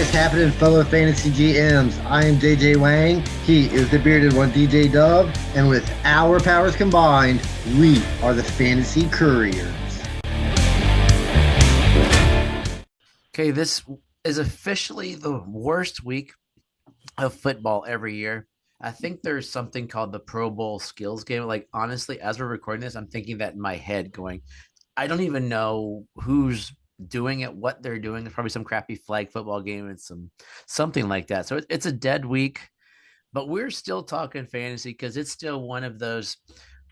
is happening, fellow fantasy GMs? I am JJ Wang. He is the bearded one, DJ Dub. And with our powers combined, we are the Fantasy Couriers. Okay, this is officially the worst week of football every year. I think there's something called the Pro Bowl skills game. Like, honestly, as we're recording this, I'm thinking that in my head, going, I don't even know who's doing it, what they're doing. There's probably some crappy flag football game and something like that. So it's a dead week, but we're still talking fantasy because it's still one of those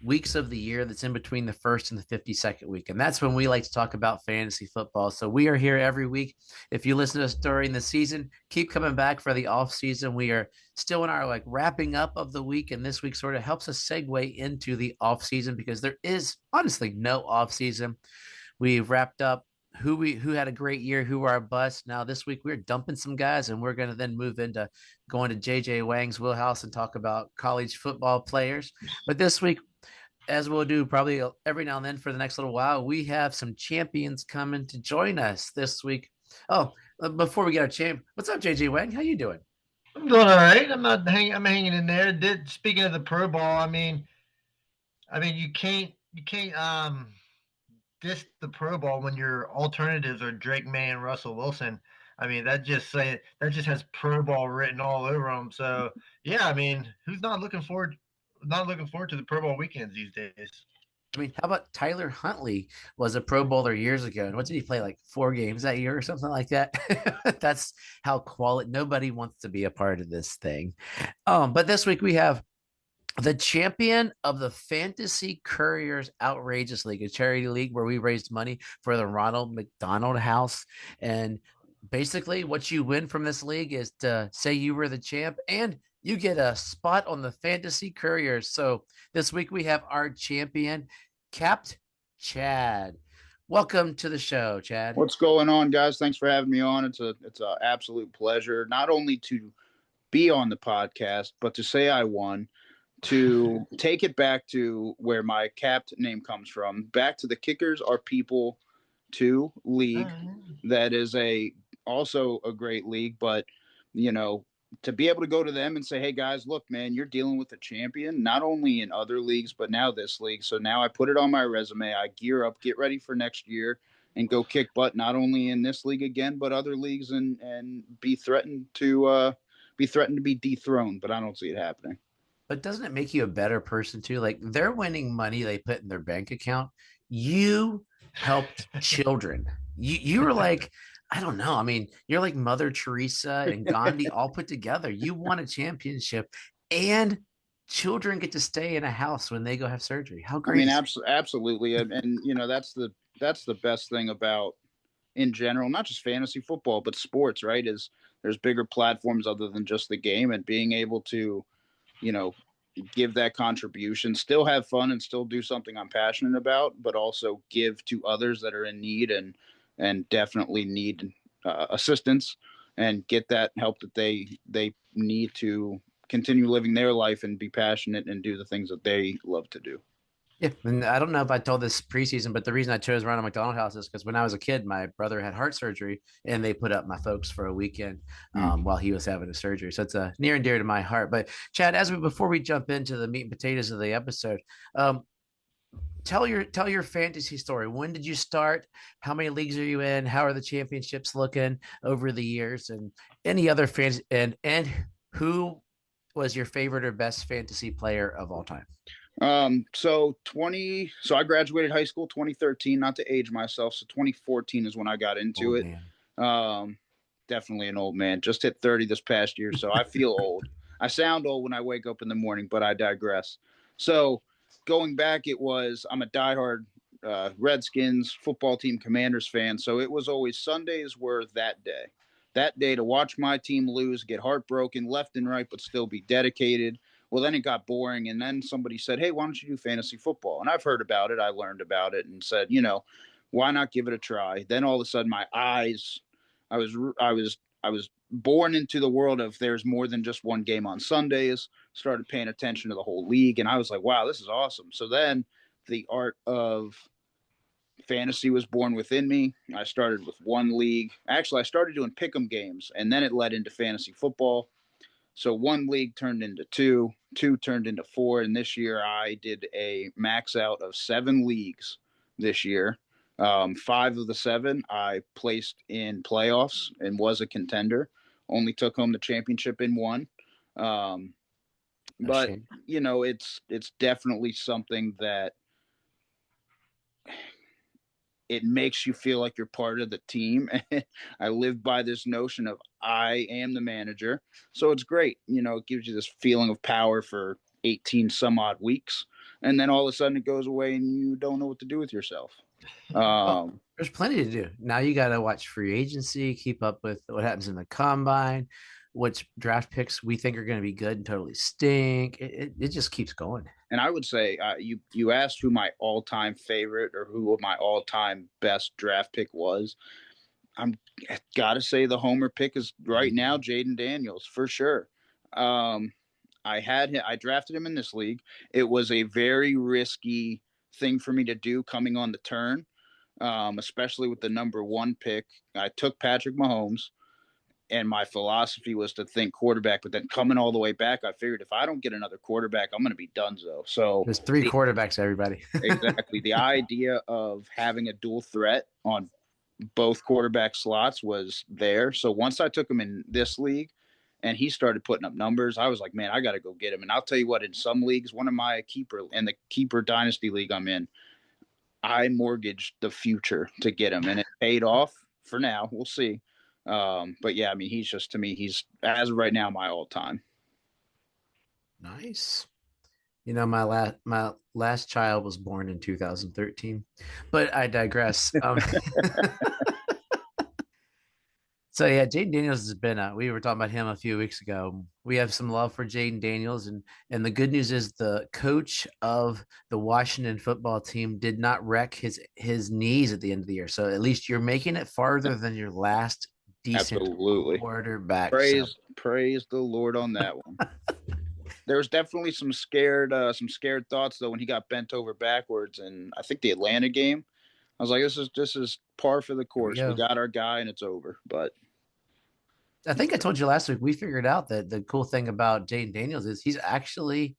weeks of the year that's in between the first and the 52nd week. And that's when we like to talk about fantasy football. So we are here every week. If you listen to us during the season, keep coming back for the off season. We are still in our like wrapping up of the week. And this week sort of helps us segue into the off season because there is honestly no off season. We've wrapped up who had a great year, who were our busts. Now this week we're dumping some guys, and we're going to then move into going to JJ Wang's wheelhouse and talk about college football players. But this week, as we'll do probably every now and then for the next little while, we have some champions coming to join us this week. Oh, before we get our champ, what's up, JJ Wang? How you doing? I'm doing all right. I'm hanging in there. Speaking of the Pro Bowl, I mean, you can't diss the Pro Bowl when your alternatives are Drake May and Russell Wilson. I mean, that just has Pro Bowl written all over them. So yeah, I mean, who's not looking forward to the Pro Bowl weekends these days? I mean, how about Tyler Huntley was a Pro Bowler years ago, and what did he play, like 4 games that year or something like that? That's how quality. Nobody wants to be a part of this thing. But this week we have the champion of the Fantasy Couriers Outrageous League, a charity league where we raised money for the Ronald McDonald House. And basically, what you win from this league is to say you were the champ and you get a spot on the Fantasy Couriers. So this week we have our champion, KAPT Chad. Welcome to the show, Chad. What's going on, guys? Thanks for having me on. It's a absolute pleasure not only to be on the podcast, but to say I won, to take it back to where my capped name comes from, back to the Kickers Are People 2 league. That is also a great league, but to be able to go to them and say, hey guys, look, man, you're dealing with a champion, not only in other leagues, but now this league. So now I put it on my resume. I gear up, get ready for next year and go kick butt, not only in this league again, but other leagues and be threatened to be dethroned, but I don't see it happening. But doesn't it make you a better person too? Like they're winning money they put in their bank account. You helped children. You were like, I don't know. I mean, you're like Mother Teresa and Gandhi all put together. You won a championship and children get to stay in a house when they go have surgery. How great. I mean, absolutely. And that's the best thing about, in general, not just fantasy football, but sports, right? Is there's bigger platforms other than just the game, and being able to, give that contribution, still have fun and still do something I'm passionate about, but also give to others that are in need and definitely need assistance and get that help that they need to continue living their life and be passionate and do the things that they love to do. Yeah, and I don't know if I told this preseason, but the reason I chose Ronald McDonald House is because when I was a kid, my brother had heart surgery, and they put up my folks for a weekend while he was having a surgery. So it's near and dear to my heart. But Chad, before we jump into the meat and potatoes of the episode, tell your fantasy story. When did you start? How many leagues are you in? How are the championships looking over the years? And any other fans and who was your favorite or best fantasy player of all time? So I graduated high school 2013, not to age myself. So 2014 is when I got into it. Man. Definitely an old man, just hit 30 this past year. So I feel old. I sound old when I wake up in the morning, but I digress. So going back, I'm a diehard, Redskins football team Commanders fan. So it was always Sundays were that day to watch my team lose, get heartbroken left and right, but still be dedicated. Well, then it got boring, and then somebody said, hey, why don't you do fantasy football? And I've heard about it. I learned about it and said, why not give it a try? Then all of a sudden my eyes, I was born into the world of there's more than just one game on Sundays, started paying attention to the whole league, and I was like, wow, this is awesome. So then the art of fantasy was born within me. I started with one league. Actually, I started doing pick'em games, and then it led into fantasy football. So one league turned into two turned into four, and this year I did a max out of 7 leagues this year. 5 of the 7 I placed in playoffs and was a contender. Only took home the championship in one. But you know, it's definitely something that it makes you feel like you're part of the team. I live by this notion of I am the manager. So it's great. You know, it gives you this feeling of power for 18 some odd weeks. And then all of a sudden it goes away and you don't know what to do with yourself. Well, there's plenty to do. Now you got to watch free agency, keep up with what happens in the combine, which draft picks we think are going to be good and totally stink. It just keeps going. And I would say you asked who my all-time favorite or who my all-time best draft pick was. I'm got to say the homer pick is right now Jaden Daniels for sure. I drafted him in this league. It was a very risky thing for me to do coming on the turn, especially with the number 1 pick. I took Patrick Mahomes. And my philosophy was to think quarterback, but then coming all the way back, I figured if I don't get another quarterback, I'm going to be donezo. So there's 3 quarterbacks, everybody. Exactly. The idea of having a dual threat on both quarterback slots was there. So once I took him in this league and he started putting up numbers, I was like, man, I got to go get him. And I'll tell you what, in some leagues, one of my in the keeper dynasty league I'm in, I mortgaged the future to get him and it paid off for now. We'll see. But yeah, I mean, he's just, to me, he's as of right now my all-time. Nice. You know, my last child was born in 2013, but I digress. So yeah, Jaden Daniels has been we were talking about him a few weeks ago. We have some love for Jaden Daniels, and the good news is the coach of the Washington football team did not wreck his knees at the end of the year. So at least you're making it farther than your last decent quarterback. Praise the Lord on that one. There was definitely some scared thoughts though when he got bent over backwards, and I think the Atlanta game, I was like, this is par for the course. We got our guy and it's over. But I think I told you last week, we figured out that the cool thing about Jaden Daniels is he's actually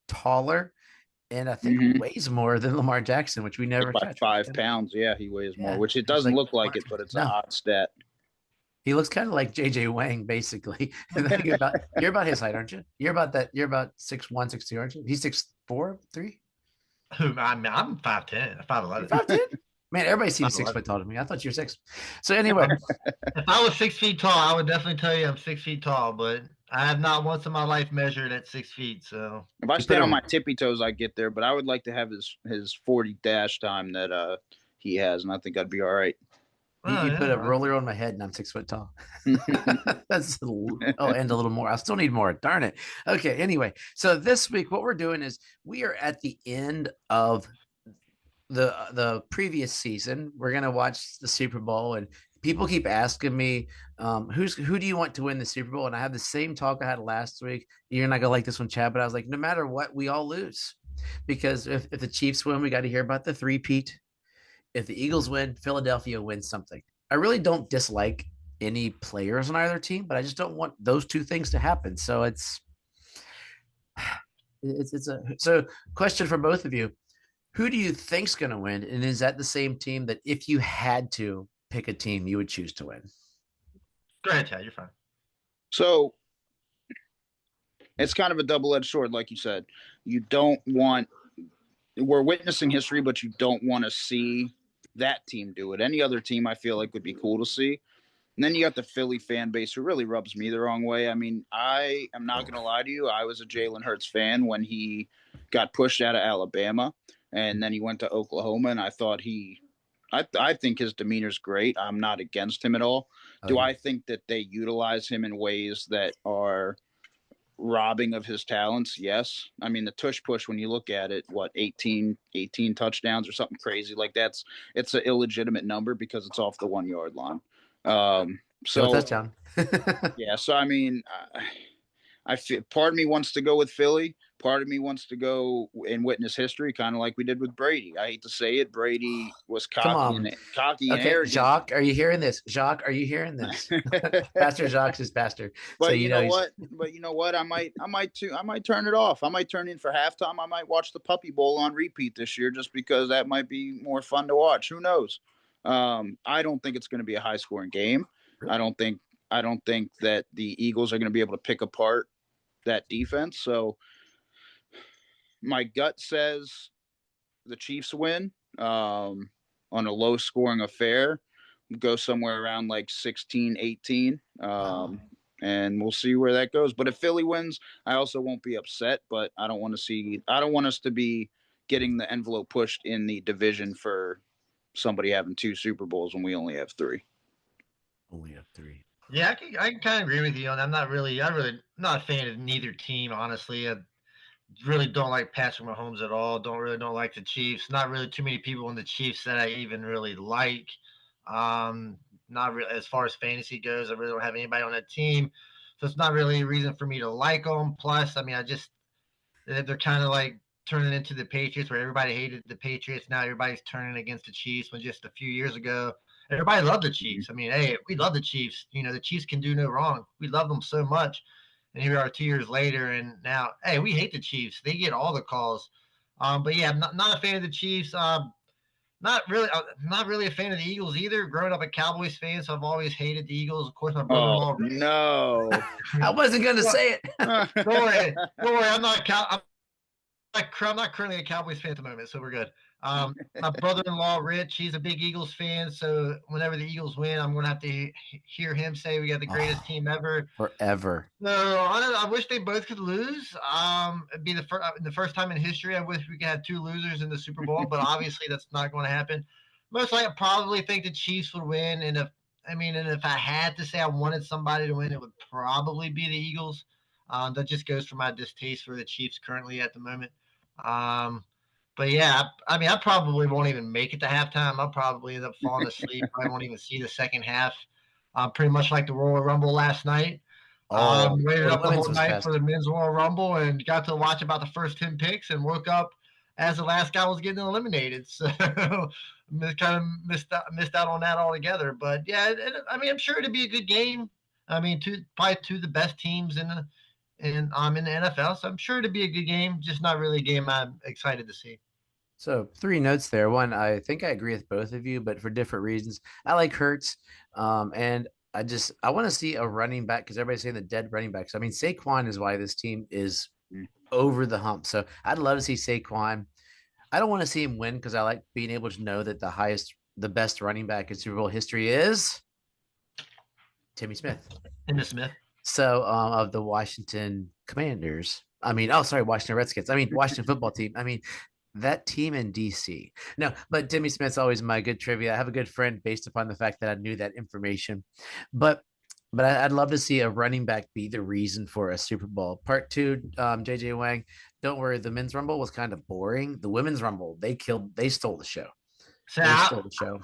taller and I think weighs more than Lamar Jackson, which we never by 5 pounds. Yeah, he weighs more, which it doesn't look like it, but it's an odd stat. He looks kind of like JJ Wang, basically. You're about his height, aren't you? You're about that. You're about 6'1", 6'2", aren't you? He's 6'4", 3". I'm 5'10", 5'11". 5'10"? Man, everybody seems 6 foot tall to me. I thought you were 6. So anyway, if I was 6 feet tall, I would definitely tell you I'm 6 feet tall. But I have not once in my life measured at 6 feet. So if I stand on my tippy toes, I get there. But I would like to have his 40 dash time that he has, and I think I'd be all right. You put a roller on my head and I'm 6 foot tall. That's and a little more. I still need more. Darn it. Okay. Anyway, so this week, what we're doing is we are at the end of the previous season. We're going to watch the Super Bowl, and people keep asking me, who do you want to win the Super Bowl? And I have the same talk I had last week. You're not going to like this one, Chad, but I was like, no matter what, we all lose, because if the Chiefs win, we got to hear about the three-peat. If the Eagles win, Philadelphia wins something. I really don't dislike any players on either team, but I just don't want those two things to happen. So it's a question for both of you. Who do you think's going to win? And is that the same team that if you had to pick a team, you would choose to win? Go ahead, Chad. You're fine. So it's kind of a double-edged sword, like you said. We're witnessing history, but you don't want to see that team do it. Any other team I feel like would be cool to see. And then you got the Philly fan base who really rubs me the wrong way. I mean, I am not going to lie to you. I was a Jalen Hurts fan when he got pushed out of Alabama, and then he went to Oklahoma, and I thought I think his demeanor's great. I'm not against him at all. Do I think that they utilize him in ways that are robbing of his talents? Yes. I mean, the tush push, when you look at it, 18 touchdowns or something crazy like it's an illegitimate number because it's off the 1 yard line. So touchdown. Yeah. So, I mean, I feel, part of me wants to go with Philly, part of me wants to go and witness history, kind of like we did with Brady. I hate to say it, Brady was Come cocky on. and arrogant. Jacques, are you hearing this? Jacques, are you hearing this? Pastor Jacques is pastor. But So you know what? I might turn it off. I might turn in for halftime. I might watch the Puppy Bowl on repeat this year just because that might be more fun to watch. Who knows? I don't think it's going to be a high scoring game. Really? I don't think that the Eagles are going to be able to pick apart that defense. So my gut says the Chiefs win on a low scoring affair. Go somewhere around like 16-18. And we'll see where that goes. But if Philly wins, I also won't be upset, but I don't want us to be getting the envelope pushed in the division for somebody having 2 Super Bowls when we only have 3. Only have 3. Yeah, I can kind of agree with you on that. I'm really not a fan of neither team, honestly. I really don't like Patrick Mahomes at all. Don't like the Chiefs. Not really too many people in the Chiefs that I even really like. Not really as far as fantasy goes. I really don't have anybody on that team, so it's not really a reason for me to like them. Plus, I mean, they're kind of like turning into the Patriots, where everybody hated the Patriots. Now everybody's turning against the Chiefs. When just a few years ago, everybody loved the Chiefs. I mean, hey, we love the Chiefs. You know, the Chiefs can do no wrong. We love them so much. And here we are 2 years later, and now, hey, we hate the Chiefs. They get all the calls. But yeah, I'm not a fan of the Chiefs. Not really a fan of the Eagles either. Growing up a Cowboys fan, so I've always hated the Eagles. Of course, my brother-in-law. Oh, no. I wasn't going to say it. Don't worry. I'm not currently a Cowboys fan at the moment, so we're good. My brother-in-law, Rich, he's a big Eagles fan, so whenever the Eagles win, I'm going to have to hear him say we got the greatest team ever. Forever. No, I wish they both could lose. It'd be the first time in history I wish we could have 2 losers in the Super Bowl, but obviously that's not going to happen. Most likely, I probably think the Chiefs would win, and if I had to say I wanted somebody to win, it would probably be the Eagles. That just goes for my distaste for the Chiefs currently at the moment. But yeah, I probably won't even make it to halftime. I'll probably end up falling asleep. I won't even see the second half. Pretty much like the Royal Rumble last night. Waited up the whole night for the men's Royal Rumble and got to watch about the first 10 picks and woke up as the last guy was getting eliminated. So kind of missed out on that altogether. But yeah, I'm sure it'd be a good game. I mean, probably 2 of the best teams in the NFL, so I'm sure it'd be a good game. Just not really a game I'm excited to see. So 3 notes there. One, I think I agree with both of you, but for different reasons. I like Hurts, and I want to see a running back because everybody's saying the dead running backs. I mean, Saquon is why this team is over the hump. So I'd love to see Saquon. I don't want to see him win because I like being able to know that the best running back in Super Bowl history is Timmy Smith. So of the Washington Commanders. Washington Redskins. Washington football team. That team in DC. No, but Timmy Smith's always my good trivia. I have a good friend based upon the fact that I knew that information. But I'd love to see a running back be the reason for a Super Bowl. Part 2, JJ Wang, don't worry, the men's rumble was kind of boring. The women's rumble, they stole the show. Stole the show.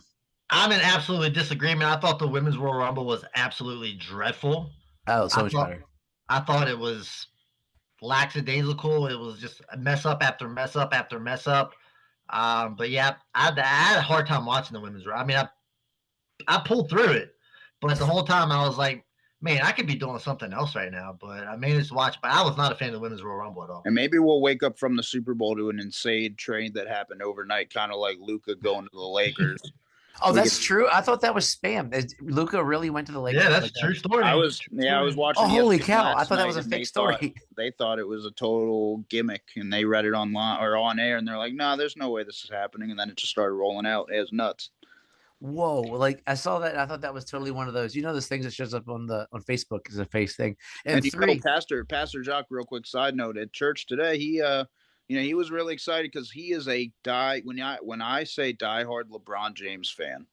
I'm in absolute disagreement. I thought the women's Royal Rumble was absolutely dreadful. Oh, so much better. I thought it was lackadaisical. It was just mess up after mess up after mess up. But yeah, I had a hard time watching the women's. I pulled through it, but the whole time I was like, man, I could be doing something else right now. But I managed to watch. But I was not a fan of the women's Royal Rumble at all. And maybe we'll wake up from the Super Bowl to an insane trade that happened overnight, kind of like Luka going to the Lakers. Oh, that's true. I thought that was spam. Luka really went to the Lakers. Yeah, that's a true story. I was watching. Oh, holy cow! I thought that was a fake story. They thought it was a total gimmick, and they read it online or on air, and they're like, "No, there's no way this is happening." And then it just started rolling out. It was nuts. Whoa! Like I saw that, and I thought that was totally one of those. Those things that shows up on Facebook is a face thing. And 3, Pastor Jock. Real quick side note: at church today, he was really excited because he is when I say diehard LeBron James fan,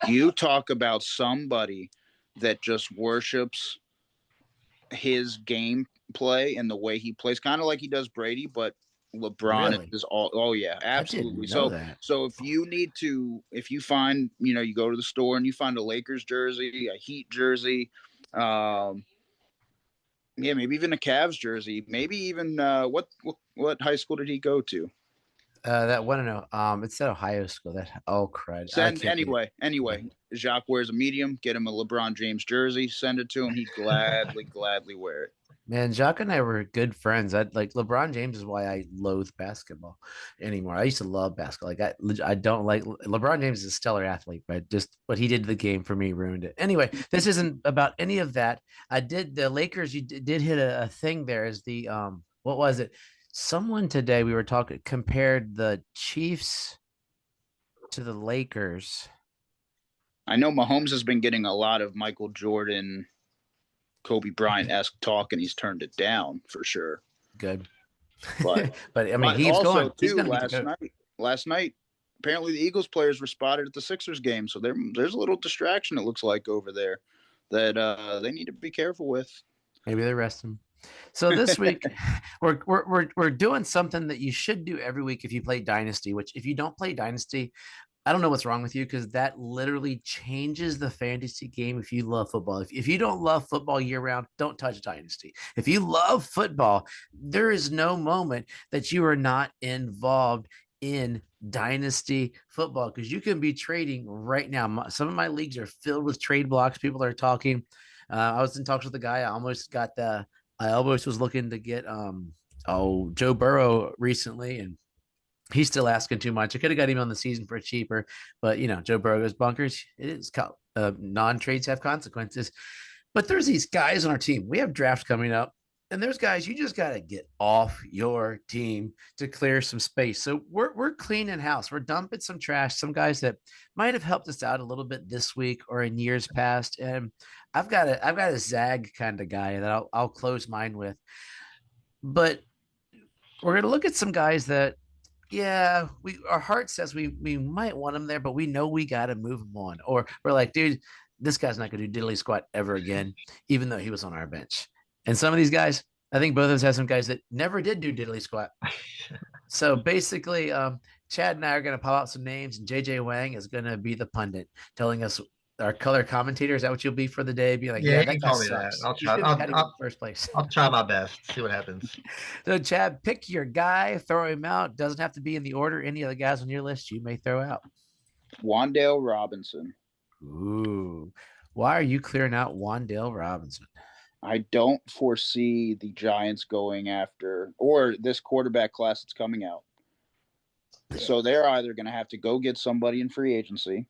you talk about somebody that just worships his gameplay and the way he plays, kind of like he does Brady, but LeBron is all. Oh yeah, absolutely. So if you find, you go to the store and you find a Lakers jersey, a Heat jersey, Yeah, maybe even a Cavs jersey. Maybe even what high school did he go to? That one, no, it's at Ohio School. Crud. Send anyway. Jacques wears a medium. Get him a LeBron James jersey. Send it to him. He'd gladly wear it. Man, Jacques and I were good friends. I like LeBron James is why I loathe basketball anymore. I used to love basketball. I don't like LeBron James is a stellar athlete, but just what he did to the game for me ruined it. Anyway, this isn't about any of that. The Lakers. You did hit a thing there. Is the what was it? Someone today we were talking compared the Chiefs to the Lakers. I know Mahomes has been getting a lot of Michael Jordan, Kobe Bryant-esque talk, and he's turned it down for sure. Good. But I mean, he's also, going. He's going last night, apparently the Eagles players were spotted at the Sixers game, so there's a little distraction, it looks like, over there that they need to be careful with. Maybe they rest him. So this week we're doing something that you should do every week if you play Dynasty, which if you don't play Dynasty, I don't know what's wrong with you, because that literally changes the fantasy game if you love football. If you don't love football year round, don't touch Dynasty. If you love football, there is no moment that you are not involved in Dynasty football, because you can be trading right now. Some of my leagues are filled with trade blocks. People are talking. I was in talks with a guy. I almost was looking to get Joe Burrow recently, and he's still asking too much. I could have got him on the season for cheaper, but Joe Burrow goes bunkers. It is non-trades have consequences. But there's these guys on our team. We have drafts coming up, and there's guys you just got to get off your team to clear some space. So we're cleaning house. We're dumping some trash. Some guys that might have helped us out a little bit this week or in years past. And I've got a zag kind of guy that I'll close mine with. But we're gonna look at some guys that, yeah, our heart says we might want him there, but we know we got to move him on. Or we're like, dude, this guy's not going to do diddly squat ever again, even though he was on our bench. And some of these guys, I think both of us have some guys that never did do diddly squat. So basically, Chad and I are going to pop out some names, and JJ Wang is going to be the pundit, telling us our color commentator. Is that what you'll be for the day? Be like, yeah, that guy call me sucks. that. I'll try. I'll first place. I'll try my best. See what happens. So, Chad, pick your guy, throw him out. Doesn't have to be in the order. Any of the guys on your list you may throw out. Wan'Dale Robinson. Ooh, why are you clearing out Wan'Dale Robinson? I don't foresee the Giants going after, or this quarterback class that's coming out. So they're either going to have to go get somebody in free agency,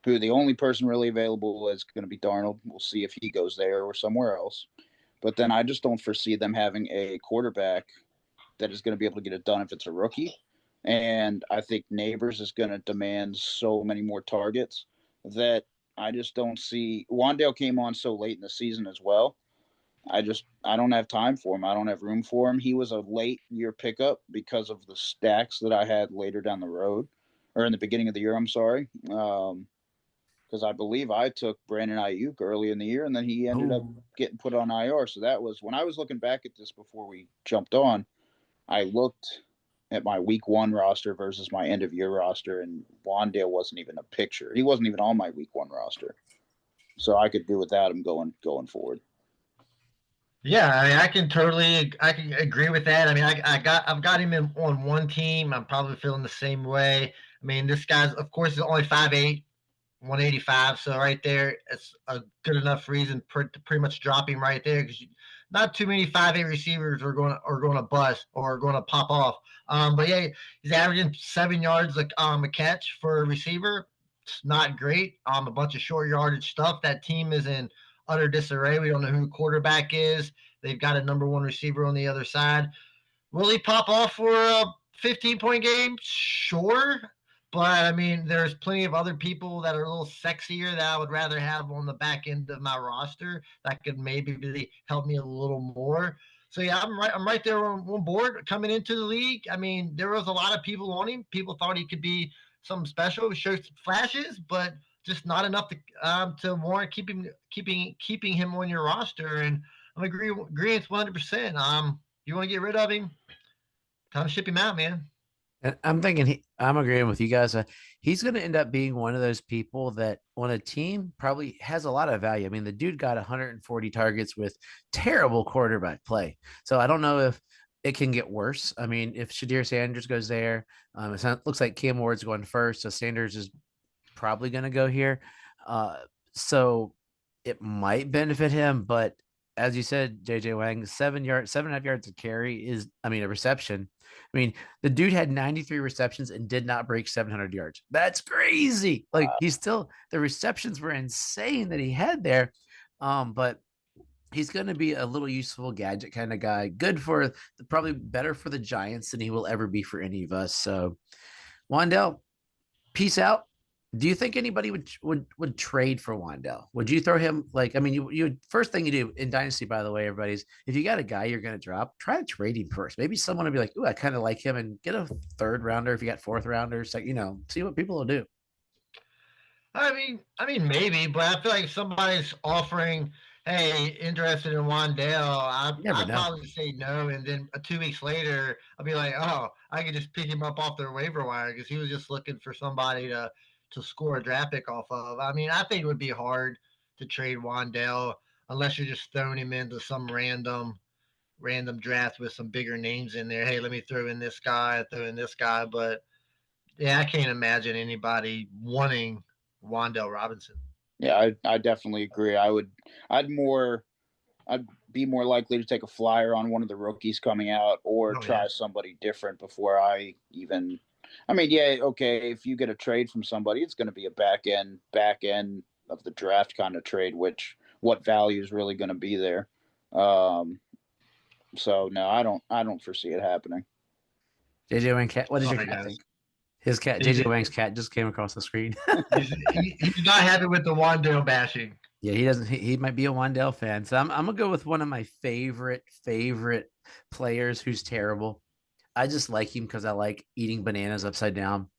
who the only person really available is going to be Darnold. We'll see if he goes there or somewhere else. But then I just don't foresee them having a quarterback that is going to be able to get it done if it's a rookie. And I think Neighbors is going to demand so many more targets that I just don't see. Wan'Dale came on so late in the season as well. I don't have time for him. I don't have room for him. He was a late year pickup because of the stacks that I had later down the road, or in the beginning of the year, I'm sorry. Because I believe I took Brandon Ayuk early in the year, and then he ended up getting put on IR. So that was when I was looking back at this before we jumped on. I looked at my week 1 roster versus my end of year roster, and Wan'Dale wasn't even a picture. He wasn't even on my week 1 roster, so I could do without him going forward. Yeah, I mean, I can agree with that. I mean, I've got him on one team. I'm probably feeling the same way. I mean, this guy's, of course, is only 5'8", 185. So right there, it's a good enough reason to pretty much drop him right there, because not too many 5'8" receivers are going to bust or are going to pop off. But yeah, he's averaging 7 yards a catch for a receiver. It's not great. A bunch of short yardage stuff. That team is in utter disarray. We don't know who the quarterback is. They've got a number 1 receiver on the other side. Will he pop off for a 15-point game? Sure. But, I mean, there's plenty of other people that are a little sexier that I would rather have on the back end of my roster that could maybe really help me a little more. So, yeah, I'm right there on board coming into the league. I mean, there was a lot of people on him. People thought he could be something special, show some flashes, but just not enough to warrant keeping him on your roster. And I'm agreeing 100%. You want to get rid of him? Time to ship him out, man. And I'm thinking I'm agreeing with you guys. He's going to end up being one of those people that on a team probably has a lot of value. I mean, the dude got 140 targets with terrible quarterback play. So I don't know if it can get worse. I mean, if Shadir Sanders goes there, looks like Cam Ward's going first. So Sanders is probably going to go here. Uh, so it might benefit him, but as you said, JJ Wang, 7.5 yards of carry is, I mean, a reception. I mean, the dude had 93 receptions and did not break 700 yards. That's crazy. Like the receptions were insane that he had there. But he's going to be a little useful gadget kind of guy. Good for probably better for the Giants than he will ever be for any of us. So, Wandell, peace out. Do you think anybody would trade for Wandell? Would you throw him like? I mean, you first thing you do in Dynasty, by the way, everybody's if you got a guy you're going to drop, try to trade him first. Maybe someone will be like, "Ooh, I kind of like him," and get a third rounder if you got fourth rounders. Like see what people will do. Maybe, but I feel like if somebody's offering, hey, interested in Wandale, Never I'd know. probably say no, and then 2 weeks later, I'll be like, oh, I could just pick him up off their waiver wire because he was just looking for somebody to score a draft pick off of. I mean, I think it would be hard to trade Wandale unless you're just throwing him into some random draft with some bigger names in there. Hey, let me throw in this guy, but yeah, I can't imagine anybody wanting Wandale Robinson. Yeah, I definitely agree. I'd be more likely to take a flyer on one of the rookies coming out or try somebody different before I even. I mean, yeah, okay. If you get a trade from somebody, it's going to be a back end of the draft kind of trade, which what value is really going to be there. So no, I don't foresee it happening. JJ Wang cat. What does your cat think? His cat, JJ Wang's cat, just came across the screen. he's not happy with the Wandale bashing. Yeah, he doesn't. He might be a Wandale fan. So I'm gonna go with one of my favorite players who's terrible. I just like him because I like eating bananas upside down.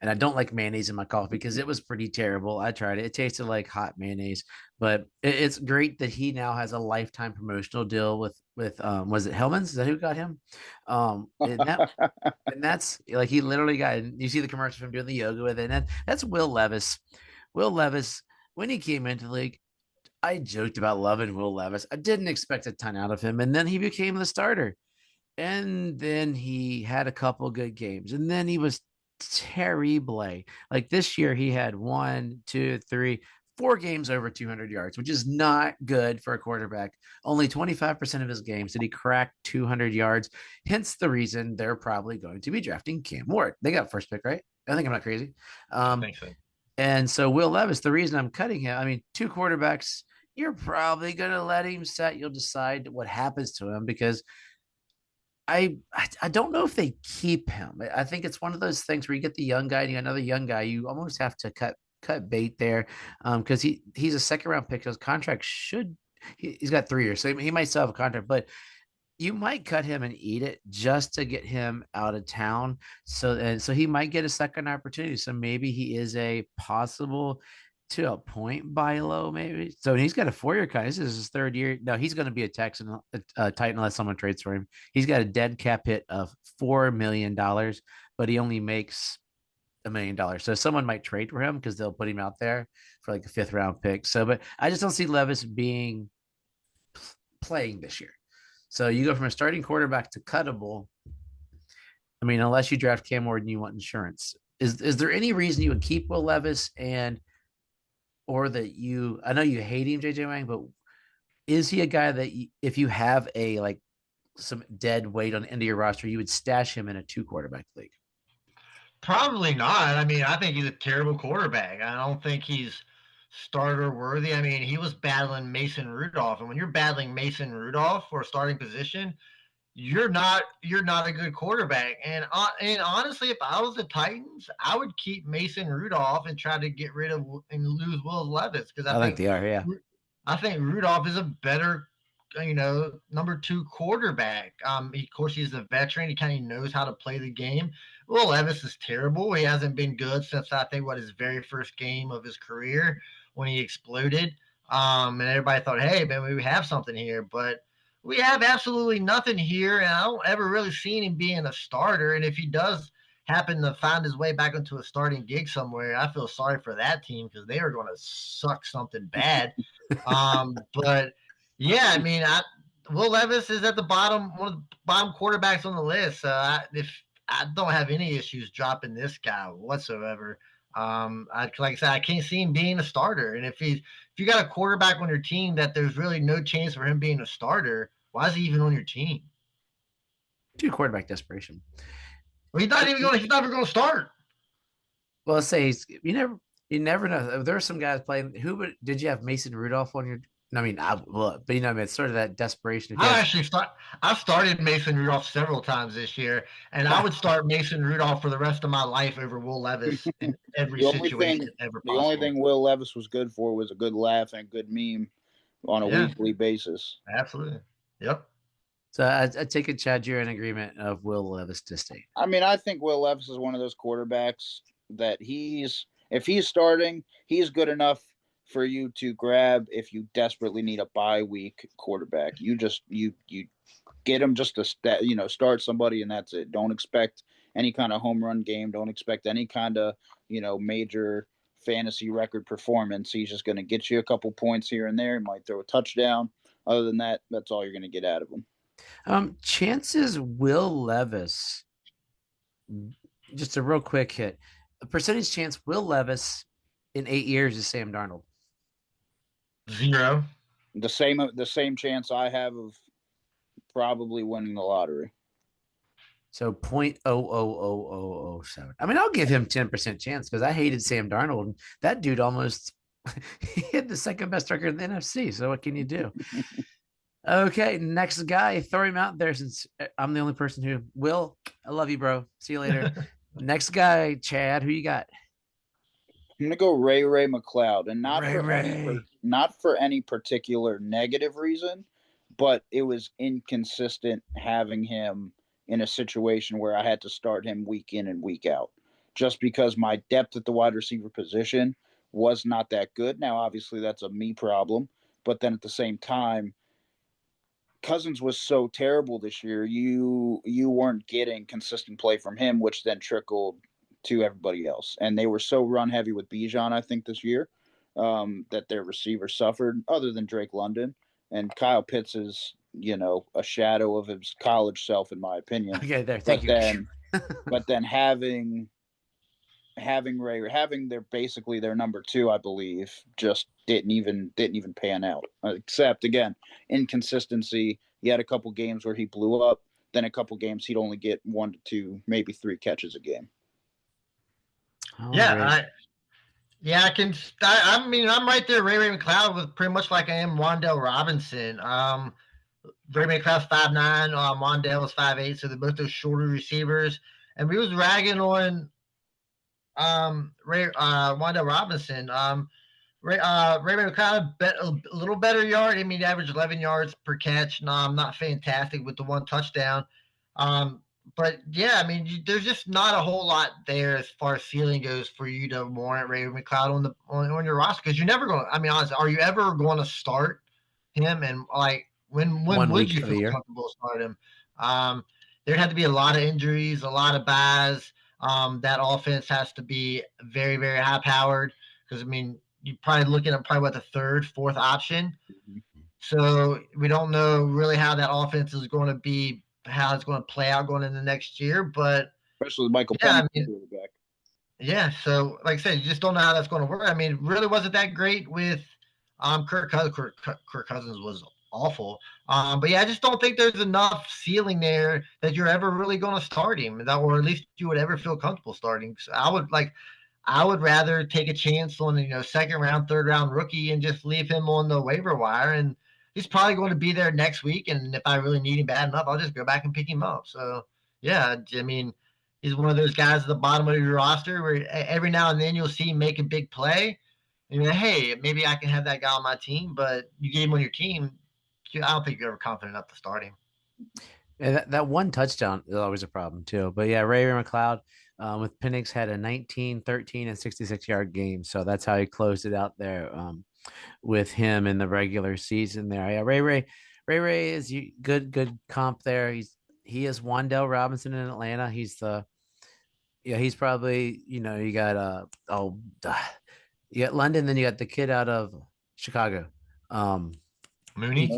And I don't like mayonnaise in my coffee because it was pretty terrible. I tried it. It tasted like hot mayonnaise. But it's great that he now has a lifetime promotional deal with was it Hellman's? Is that who got him? And that's like he literally got. You see the commercial from doing the yoga with it. And that's Will Levis. Will Levis, when he came into the league, I joked about loving Will Levis. I didn't expect a ton out of him, and then he became the starter. And then he had a couple good games, and then he was terrible. Like this year, he had 4 games over 200 yards, which is not good for a quarterback. Only 25% of his games did he crack 200 yards. Hence the reason they're probably going to be drafting Cam Ward. They got first pick, right? I think I'm not crazy. I think so. And so Will Levis, the reason I'm cutting him, I mean, 2 quarterbacks, you're probably going to let him set. You'll decide what happens to him because I don't know if they keep him. I think it's one of those things where you get the young guy and you got another young guy. You almost have to cut bait there because he's a second round pick. His contract he's got 3 years, so he might still have a contract, but you might cut him and eat it just to get him out of town. So he might get a second opportunity. So maybe he is a possible to a point buy low, maybe. So he's got a 4-year contract. This is his 3rd year. No, he's going to be a Texan, Titan unless someone trades for him. He's got a dead cap hit of $4 million, but he only makes $1 million. So someone might trade for him because they'll put him out there for like a 5th round pick. So, but I just don't see Levis playing this year. So you go from a starting quarterback to cuttable. I mean, unless you draft Cam Ward and you want insurance, is there any reason you would keep Will Levis or that I know you hate him, JJ Wang, but is he a guy that if you have some dead weight on the end of your roster, you would stash him in a 2 quarterback league? Probably not. I mean, I think he's a terrible quarterback. I don't think he's starter worthy. I mean, he was battling Mason Rudolph, and when you're battling Mason Rudolph for a starting position, you're not a good quarterback. And honestly, if I was the Titans, I would keep Mason Rudolph and try to get rid of and lose Will Levis because I think they are. Yeah, I think Rudolph is a better, number 2 quarterback. Of course, he's a veteran. He kind of knows how to play the game. Will Levis is terrible. He hasn't been good since I think his very first game of his career when he exploded. And everybody thought, hey, man, we have something here, but we have absolutely nothing here, and I don't ever really see him being a starter. And if he does happened to find his way back into a starting gig somewhere, I feel sorry for that team because they are going to suck something bad. But yeah, I mean, Will Levis is at the bottom, one of the bottom quarterbacks on the list. So if I don't have any issues dropping this guy whatsoever. Like I said, I can't see him being a starter. And if you got a quarterback on your team that there's really no chance for him being a starter, why is he even on your team? Due quarterback desperation. Well, he's not even going to start. Well, let's say you never know. There are some guys playing. Did you have Mason Rudolph on your? I mean, but it's sort of that desperation. I've started Mason Rudolph several times this year, and I would start Mason Rudolph for the rest of my life over Will Levis in every situation ever possible. The only thing Will Levis was good for was a good laugh and a good meme on a weekly basis. Absolutely. Yep. So I take it, Chad, you're in agreement of Will Levis to stay. I mean, I think Will Levis is one of those quarterbacks that if he's starting, he's good enough for you to grab if you desperately need a bye week quarterback. You get him just to start somebody, and that's it. Don't expect any kind of home run game. Don't expect any kind of major fantasy record performance. He's just going to get you a couple points here and there. He might throw a touchdown. Other than that, that's all you're going to get out of him. Chances Will Levis, just a real quick hit. A percentage chance Will Levis in 8 years is Sam Darnold. 0. The same chance I have of probably winning the lottery. So 0.00007. I mean, I'll give him 10% chance because I hated Sam Darnold. And that dude almost he had the second best record in the NFC. So what can you do? Okay, next guy. Throw him out there since I'm the only person who will. I love you, bro. See you later. Next guy, Chad. Who you got? I'm gonna go Ray McLeod, and not for any particular negative reason, but it was inconsistent having him in a situation where I had to start him week in and week out, just because my depth at the wide receiver position was not that good. Now, obviously, that's a me problem, but then at the same time, Cousins was so terrible this year. You weren't getting consistent play from him, which then trickled to everybody else. And they were so run heavy with Bijan, I think, this year, that their receivers suffered, other than Drake London. And Kyle Pitts is, a shadow of his college self, in my opinion. Okay, there. Thank you. But then having their number 2, I believe, just didn't even pan out. Except again, inconsistency. He had a couple games where he blew up. Then a couple games he'd only get 1 to 2, maybe 3 catches a game. I mean, I'm right there. Ray McLeod was pretty much like I am Wan'Dale Robinson. Ray McLeod's 5'9", Wan'Dale was 5'8", so they're both those shorter receivers. And we was ragging on Wan'Dale Robinson. Ray McLeod a little better yard. I mean, average 11 yards per catch. No, I'm not fantastic with the 1 touchdown. But yeah, I mean, there's just not a whole lot there as far as ceiling goes for you to warrant Ray McLeod on your roster, because you're never going to. I mean, honestly, are you ever going to start him? And like, when would you feel comfortable start him? There'd have to be a lot of injuries, a lot of buys. That offense has to be very, very high powered, because I mean, you're probably looking at what the 3rd, 4th option. So we don't know really how that offense is going to be, how it's going to play out going into next year. But especially with Michael Penix back. Yeah, so like I said, you just don't know how that's going to work. I mean, it really wasn't that great with Kirk Cousins. Kirk Cousins was awful. But yeah, I just don't think there's enough ceiling there that you're ever really going to start him, or at least you would ever feel comfortable starting. So I would rather take a chance on 2nd round, 3rd round rookie and just leave him on the waiver wire. And he's probably going to be there next week. And if I really need him bad enough, I'll just go back and pick him up. So yeah, I mean, he's one of those guys at the bottom of your roster where every now and then you'll see him make a big play. And you're like, hey, maybe I can have that guy on my team. But you get him on your team, I don't think you're ever confident enough to start him. Yeah, that 1 touchdown is always a problem too. But yeah, Ray McLeod with Penix had a 19, 13, and 66-yard game. So that's how he closed it out there with him in the regular season there. Yeah, Ray is good comp there. He is Wan'Dale Robinson in Atlanta. He's the Yeah, he's probably, you got you got London, then you got the kid out of Chicago. Mooney.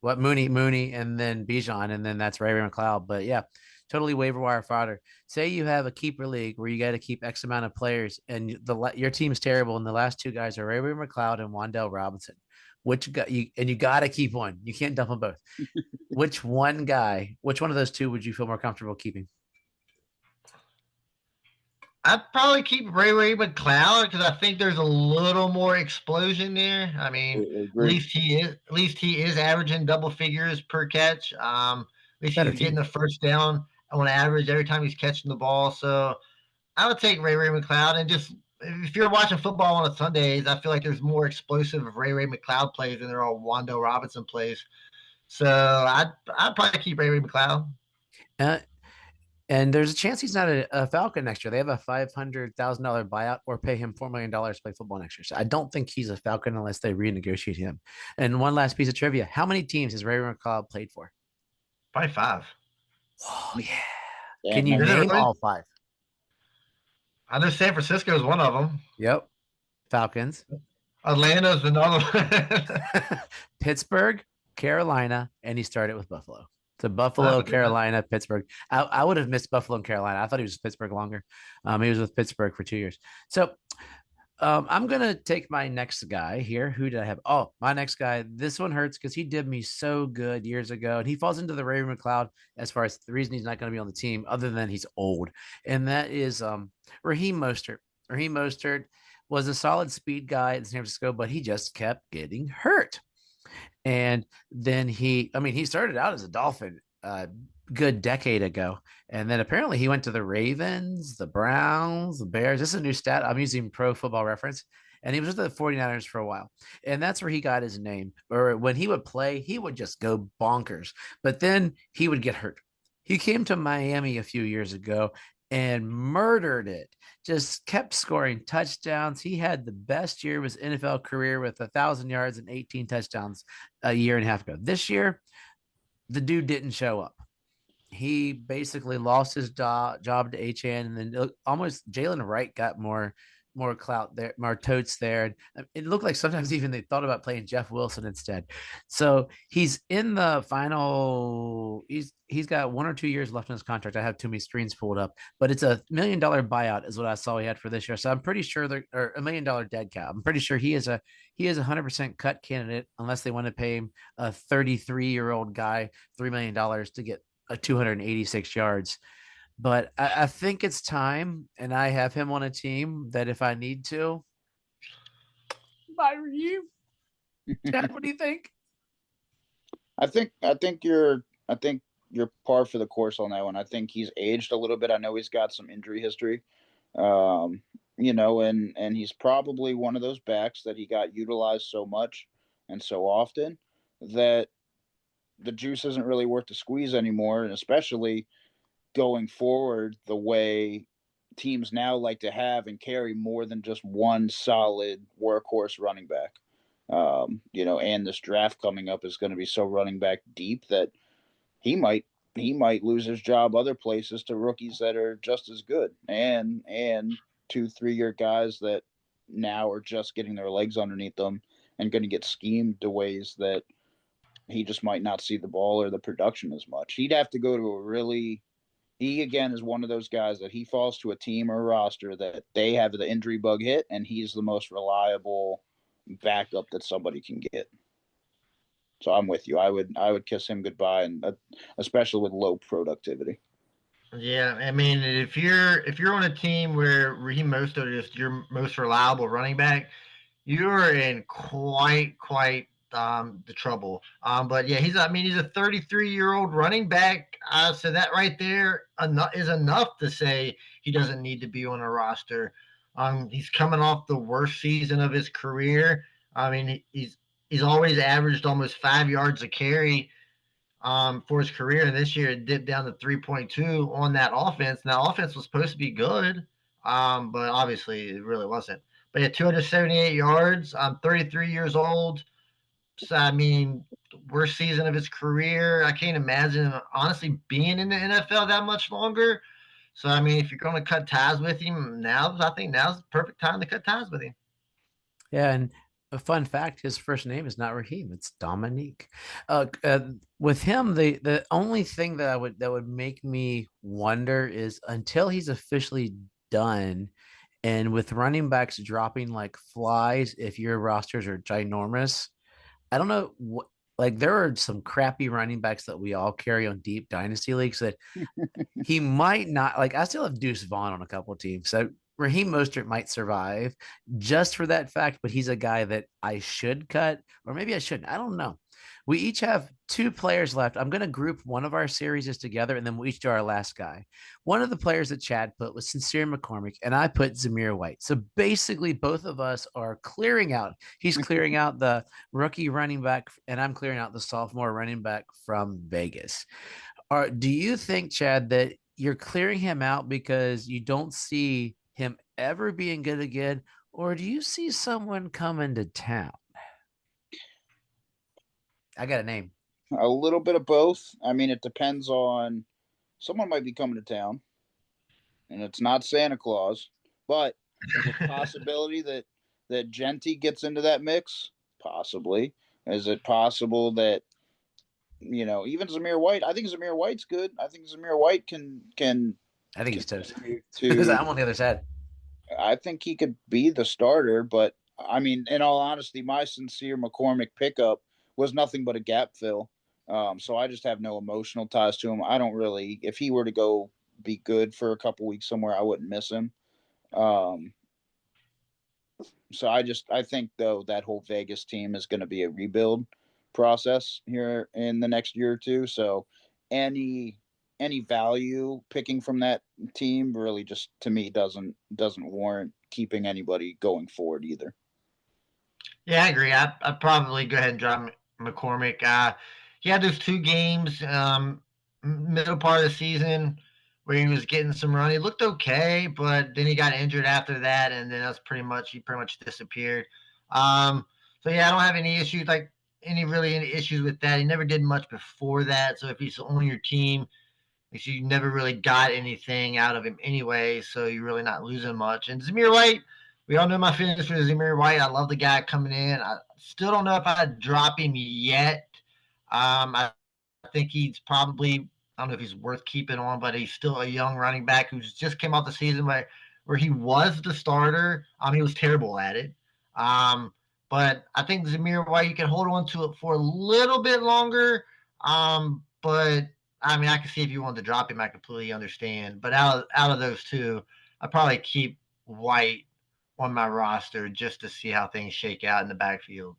Mooney? Mooney, and then Bijan, and then that's Ray McLeod. But yeah, totally waiver wire fodder. Say you have a keeper league where you got to keep X amount of players, and your team's terrible, and the last two guys are Ray McLeod and Wandell Robinson. Which guy you got to keep one? You can't dump them both. Which one of those two would you feel more comfortable keeping? I'd probably keep Ray McLeod because I think there's a little more explosion there. I mean, at least he is averaging double figures per catch. At least Better he's getting team. the first down on average every time he's catching the ball. So I would take Ray McLeod, and just if you're watching football on a Sundays, I feel like there's more explosive Ray McLeod plays than there are Wando Robinson plays. So I'd probably keep Ray McLeod. And there's a chance he's not a Falcon next year. They have a $500,000 buyout or pay him $4 million to play football next year. So I don't think he's a Falcon unless they renegotiate him. And one last piece of trivia. How many teams has Ray McLeod played for? Probably 5. Oh, yeah. Yeah, Can you name all 5? I know San Francisco is one of them. Yep. Falcons. Atlanta's another one. Pittsburgh, Carolina, and he started with Buffalo. So Buffalo, Carolina, Pittsburgh. I would have missed Buffalo and Carolina. I thought he was with Pittsburgh longer. He was with Pittsburgh for 2 years. So I'm going to take my next guy here. Who did I have? Oh, my next guy. This one hurts because he did me so good years ago. And he falls into the Ray McLeod as far as the reason he's not going to be on the team other than he's old. And that is Raheem Mostert. Raheem Mostert was a solid speed guy in San Francisco, but he just kept getting hurt. And then he started out as a Dolphin good decade ago. And then apparently he went to the Ravens, the Browns, the Bears. This is a new stat. I'm using Pro Football Reference. And he was with the 49ers for a while. And that's where he got his name. Or when he would play, he would just go bonkers. But then he would get hurt. He came to Miami a few years ago and murdered it. Just kept scoring touchdowns. He had the best year of his NFL career with 1,000 yards and 18 touchdowns a year and a half ago. This year, the dude didn't show up. He basically lost his job to HN, and then almost Jalen Wright got more clout there, more totes there. And it looked like sometimes even they thought about playing Jeff Wilson instead. So he's in the final. He's got 1 or 2 years left in his contract. I have too many screens pulled up, but it's $1 million buyout is what I saw he had for this year. So I'm pretty sure or $1 million dead cap. I'm pretty sure he is a 100% cut candidate unless they want to pay him a 33-year-old guy $3 million to get 286 yards. But I think it's time, and I have him on a team that if I need to, fire you. Chad, what do you think? I think you're par for the course on that one. I think he's aged a little bit. I know he's got some injury history, and he's probably one of those backs that he got utilized so much and so often that the juice isn't really worth the squeeze anymore, and especially going forward the way teams now like to have and carry more than just one solid workhorse running back. And this draft coming up is going to be so running back deep that he might lose his job other places to rookies that are just as good and 2-3 year guys that now are just getting their legs underneath them and going to get schemed to ways that he just might not see the ball or the production as much. He'd have to go to he again is one of those guys that he falls to a team or a roster that they have the injury bug hit, and he's the most reliable backup that somebody can get. So I'm with you. I would kiss him goodbye, and especially with low productivity. Yeah, I mean, if you're on a team where Raheem Mostert is your most reliable running back, you're in quite the trouble. But yeah, he's a 33-year-old running back. So that right there is enough to say he doesn't need to be on a roster. He's coming off the worst season of his career. I mean, he's always averaged almost 5 yards a carry for his career, and this year it dipped down to 3.2 on that offense. Now, offense was supposed to be good, but obviously it really wasn't. But yeah, 278 yards. 33 years old. So, I mean, worst season of his career. I can't imagine, honestly, being in the NFL that much longer. So I mean, if you're going to cut ties with him now, I think now's the perfect time to cut ties with him. Yeah, and a fun fact: his first name is not Raheem; it's Dominique. With him, the only thing that would make me wonder is until he's officially done, and with running backs dropping like flies, if your rosters are ginormous, I don't know what. Like there are some crappy running backs that we all carry on deep dynasty leagues that he might not like. I still have Deuce Vaughn on a couple of teams, so Raheem Mostert might survive just for that fact. But he's a guy that I should cut, or maybe I shouldn't. I don't know. We each have two players left. I'm going to group one of our series together, and then we'll each do our last guy. One of the players that Chad put was Sincere McCormick, and I put Zamir White. So basically, both of us are clearing out. He's clearing out the rookie running back, and I'm clearing out the sophomore running back from Vegas. Do you think, Chad, that you're clearing him out because you don't see him ever being good again, or do you see someone coming to town? I got a name. A little bit of both. I mean, it depends on someone might be coming to town, and it's not Santa Claus, but there's a possibility that Genty gets into that mix. Possibly. Is it possible that even Zamir White? I think Zamir White's good. I think Zamir White can. I think he's toast. To Because I'm on the other side. I think he could be the starter, but I mean, in all honesty, my Sincere McCormick pickup was nothing but a gap fill. So I just have no emotional ties to him. I don't really, if he were to go be good for a couple weeks somewhere, I wouldn't miss him. So I think though that whole Vegas team is going to be a rebuild process here in the next year or two. So any value picking from that team really just to me doesn't warrant keeping anybody going forward either. Yeah, I agree. I'd probably go ahead and drop McCormick. He had those 2 games, middle part of the season where he was getting some run. He looked okay, but then he got injured after that, and then he pretty much disappeared. So yeah, I don't have any issues any issues with that. He never did much before that. So if he's on your team, you never really got anything out of him anyway, so you're really not losing much. And Zamir White, we all know my feelings for Zamir White. I love the guy coming in. I still don't know if I'd drop him yet. I think he's probably, I don't know if he's worth keeping on, but he's still a young running back who's just came off the season where he was the starter. He was terrible at it. But I think Zamir White, you can hold on to it for a little bit longer. But I mean, I can see if you wanted to drop him, I completely understand. But out of those two, I'd probably keep White on my roster just to see how things shake out in the backfield.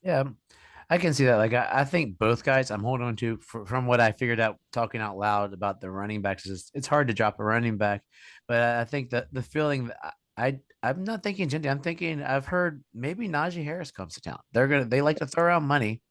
Yeah, I can see that. Like, I think both guys I'm holding on to from what I figured out talking out loud about the running backs is it's hard to drop a running back. But I think that the feeling that I'm not thinking Genty. I'm thinking I've heard maybe Najee Harris comes to town. They like to throw around money.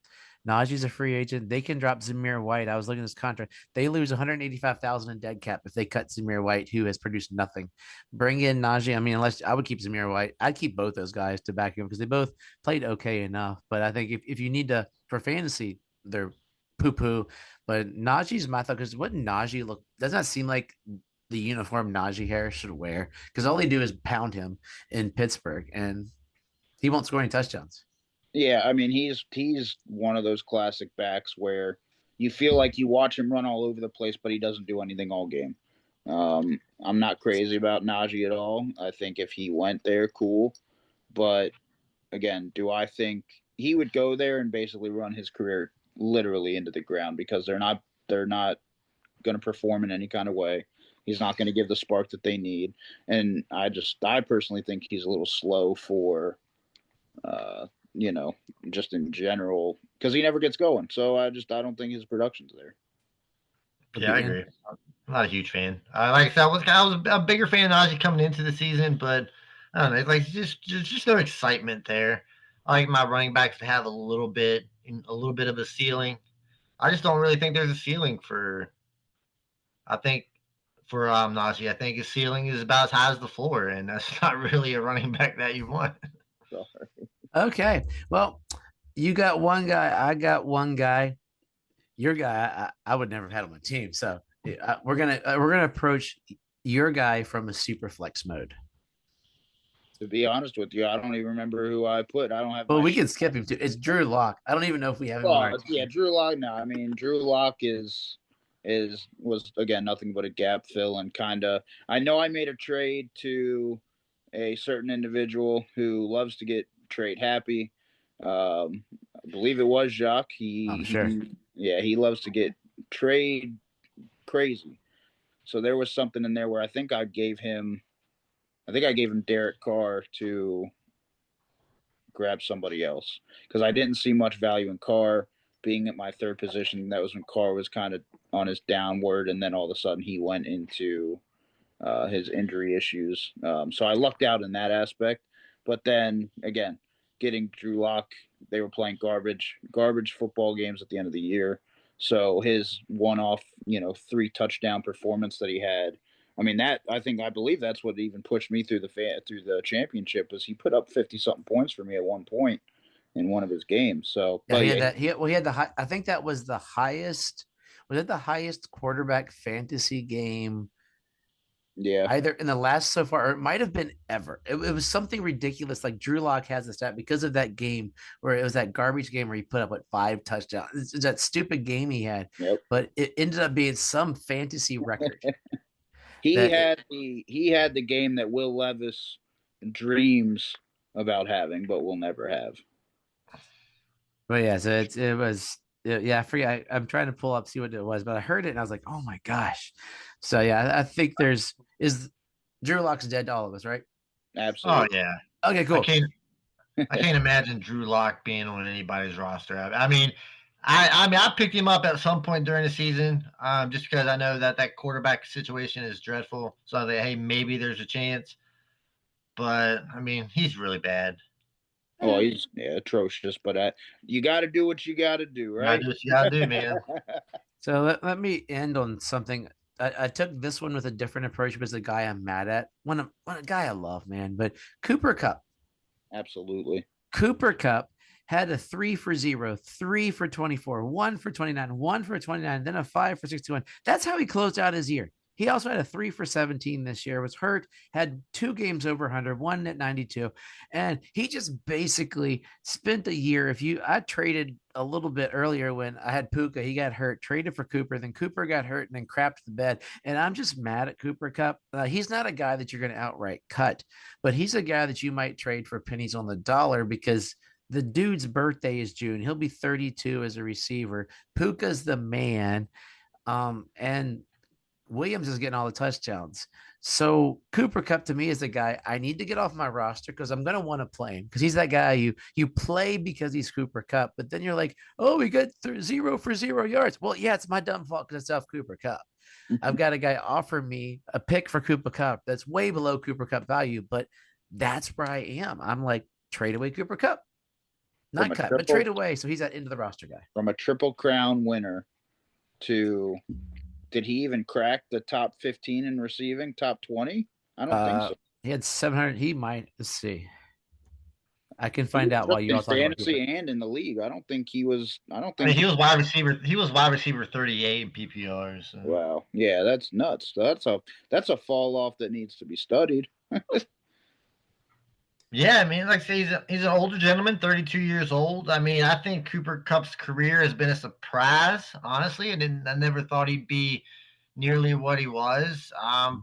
Najee's a free agent. They can drop Zamir White. I was looking at his contract. They lose 185,000 in dead cap if they cut Zamir White, who has produced nothing. Bring in Najee. I mean, unless I would keep Zamir White, I'd keep both those guys to back him because they both played okay enough. But I think if you need to for fantasy, they're poo poo. But Najee's my thought because wouldn't Najee look? Doesn't that seem like the uniform Najee Harris should wear? Because all they do is pound him in Pittsburgh, and he won't score any touchdowns. Yeah, I mean he's one of those classic backs where you feel like you watch him run all over the place, but he doesn't do anything all game. I'm not crazy about Najee at all. I think if he went there, cool. But again, do I think he would go there and basically run his career literally into the ground because they're not going to perform in any kind of way. He's not going to give the spark that they need, and I personally think he's a little slow for. Just in general, because he never gets going. So I don't think his production's there. Yeah, I agree. I'm not a huge fan. Like I said, I was a bigger fan of Najee coming into the season, but I don't know, like just no excitement there. I like my running backs to have a little bit of a ceiling. I just don't really think there's a ceiling for. I think for Najee, I think his ceiling is about as high as the floor, and that's not really a running back that you want. Okay. Well, you got one guy. I got one guy. Your guy, I would never have had on my team. So we're gonna approach your guy from a super flex mode. To be honest with you, I don't even remember who I put. I don't have. Well, we can skip him too. It's Drew Lock. I don't even know if we have him on our team. Yeah, Drew Lock. No, I mean Drew Lock was again nothing but a gap fill and kind of. I know I made a trade to a certain individual who loves to get trade happy. I believe it was Jacques. I'm sure. He loves to get trade crazy. So there was something in there where I think I gave him Derek Carr to grab somebody else because I didn't see much value in Carr being at my third position. That was when Carr was kind of on his downward, and then all of a sudden he went into his injury issues. So I lucked out in that aspect. But then again, getting Drew Lock, they were playing garbage football games at the end of the year. So his one-off, 3 touchdown performance that he had, I mean, I believe that's what even pushed me through the championship, was he put up 50-something points for me at one point in one of his games. So yeah, he had the high. I think that was the highest. Was it the highest quarterback fantasy game? Yeah, either in the last so far, or it might have been ever. It was something ridiculous. Like Drew Lock has a stat because of that game where it was that garbage game where he put up 5 touchdowns. It's that stupid game he had, but it ended up being some fantasy record. He had the game that Will Levis dreams about having, but will never have. But yeah, so it was. Yeah, I forget. I'm trying to pull up, see what it was, but I heard it and I was like, oh my gosh. So yeah, I think is Drew Lock's dead to all of us, right? Absolutely. Oh yeah. Okay, cool. I can't imagine Drew Lock being on anybody's roster. I mean, I picked him up at some point during the season, just because I know that quarterback situation is dreadful. So I thought, hey, maybe there's a chance. But I mean, he's really bad. Oh, he's atrocious. But you got to do what you got to do, right? Do what you got to do, man. So let me end on something. I took this one with a different approach because the guy I'm mad at, one a guy I love, man. But Cooper Kupp. Absolutely. Cooper Kupp had a 3 for 0, 3 for 24, 1 for 29, 1 for 29, then a 5 for 61. That's how he closed out his year. He also had a 3 for 17 this year, was hurt, had 2 games over 100, 1 at 92. And he just basically spent a year. I traded a little bit earlier when I had Puka, he got hurt, traded for Cooper, then Cooper got hurt and then crapped the bed. And I'm just mad at Cooper Kupp. He's not a guy that you're going to outright cut, but he's a guy that you might trade for pennies on the dollar because the dude's birthday is June. He'll be 32 as a receiver. Puka's the man. And Williams is getting all the touchdowns. So Cooper Kupp to me is the guy I need to get off my roster because I'm going to want to play him because he's that guy you play because he's Cooper Kupp. But then you're like, oh, we got 0 for 0 yards. Well, yeah, it's my dumb fault because it's off Cooper Kupp. I've got a guy offer me a pick for Cooper Kupp that's way below Cooper Kupp value, but that's where I am. I'm like, trade away Cooper Kupp. Not cut, but trade away. So he's that into the roster guy. From a Triple Crown winner to... Did he even crack the top 15 in receiving, top 20? I don't think so. He had 700. He might. Let's see. I can find out while you all talk about fantasy and in the league. I don't think he was. He was wide receiver. He was wide receiver 38 in PPR. So. Wow. Yeah, that's nuts. That's a fall off that needs to be studied. Yeah, I mean, like I say, he's an older gentleman, 32 years old. I mean, I think Cooper Kupp's career has been a surprise, honestly. I never thought he'd be nearly what he was.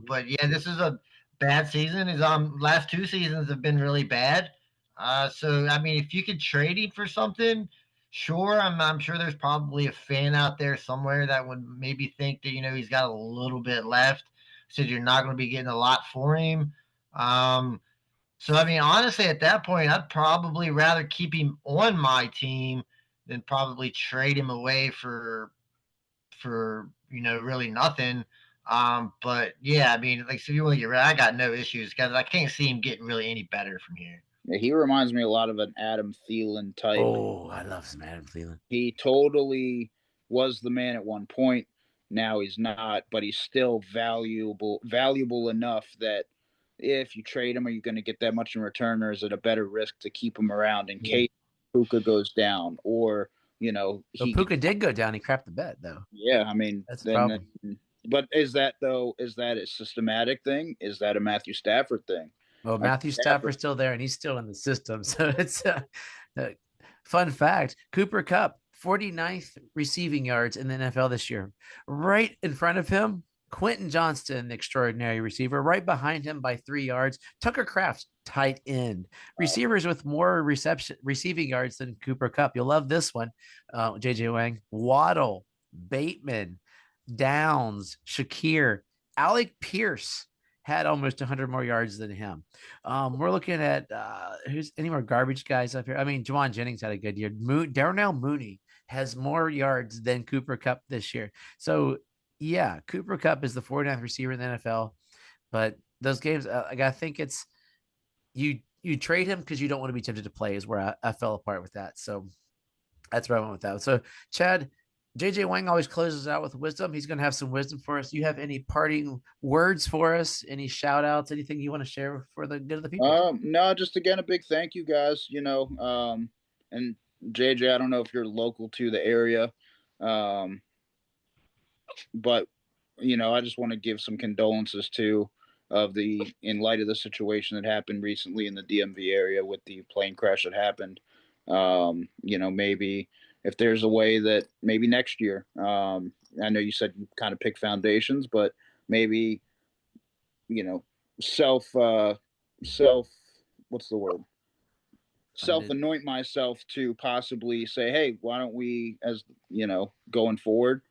But yeah, this is a bad season. His last 2 seasons have been really bad. So I mean, if you could trade him for something, sure. I'm sure there's probably a fan out there somewhere that would maybe think that he's got a little bit left. So you're not going to be getting a lot for him. So, I mean, honestly, at that point, I'd probably rather keep him on my team than probably trade him away for really nothing. But, yeah, I mean, like, so if you want to get rid, I got no issues because I can't see him getting really any better from here. Yeah, he reminds me a lot of an Adam Thielen type. Oh, I love some Adam Thielen. He totally was the man at one point. Now he's not, but he's still valuable enough that if you trade him, are you going to get that much in return, or is it a better risk to keep him around in case Puka goes down? Or, Puka did go down. He crapped the bed, though. Yeah, I mean, that's the problem. But is that a systematic thing? Is that a Matthew Stafford thing? Well, Matthew Stafford's still there, and he's still in the system. So it's a fun fact. Cooper Kupp, 49th receiving yards in the NFL this year. Right in front of him, Quentin Johnston, extraordinary receiver. Right behind him by 3 yards, Tucker Kraft, tight end. Receivers with more receiving yards than Cooper Kupp. You'll love this one, JJ Wang. Waddle, Bateman, Downs, Shakir, Alec Pierce had almost 100 more yards than him. We're looking at who's any more garbage guys up here. I mean, Juwan Jennings had a good year. Darnell Mooney has more yards than Cooper Kupp this year. So, yeah, Cooper Kupp is the 49th receiver in the NFL. But those games, I think it's you trade him because you don't want to be tempted to play is where I fell apart with that. So that's where I went with that. So, Chad, JJ Wang always closes out with wisdom. He's going to have some wisdom for us. You have any parting words for us? Any shout outs? Anything you want to share for the good of the people? No, just again, a big thank you guys, and JJ, I don't know if you're local to the area. But, I just want to give some condolences too in light of the situation that happened recently in the DMV area with the plane crash that happened. Maybe if there's a way that maybe next year, I know you said you kind of pick foundations, but maybe, self-anoint myself to possibly say, hey, why don't we, as going forward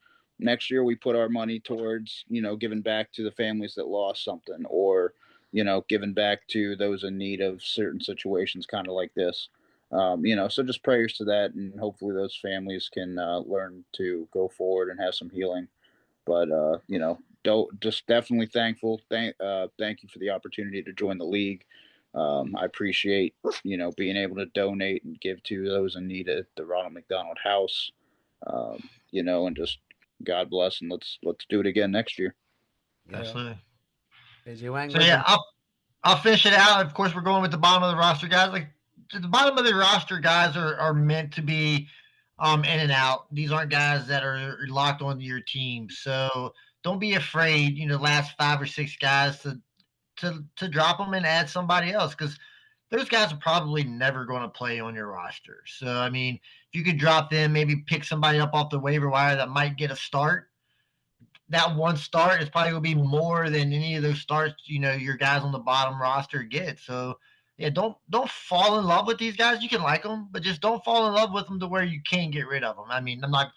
next year, we put our money towards, giving back to the families that lost something, or, giving back to those in need of certain situations, kind of like this. So just prayers to that, and hopefully those families can learn to go forward and have some healing. But just definitely thankful. Thank you for the opportunity to join the league. I appreciate being able to donate and give to those in need at the Ronald McDonald House. And just God bless, and let's do it again next year. Absolutely. JJ Wang, so yeah, I'll finish it out. Of course, we're going with the bottom of the roster guys. Like the bottom of the roster guys are meant to be in and out. These aren't guys that are locked onto your team. So don't be afraid, last 5 or 6 guys to drop them and add somebody else, because those guys are probably never going to play on your roster. So, I mean, if you could drop them, maybe pick somebody up off the waiver wire that might get a start, that one start is probably going to be more than any of those starts, your guys on the bottom roster get. So, yeah, don't fall in love with these guys. You can like them, but just don't fall in love with them to where you can't get rid of them. I mean, I'm not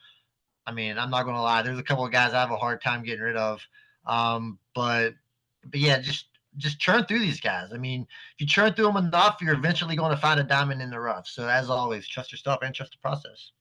going to lie. There's a couple of guys I have a hard time getting rid of. But yeah, just churn through these guys. I mean, if you churn through them enough, you're eventually going to find a diamond in the rough. So as always, trust your stuff and trust the process.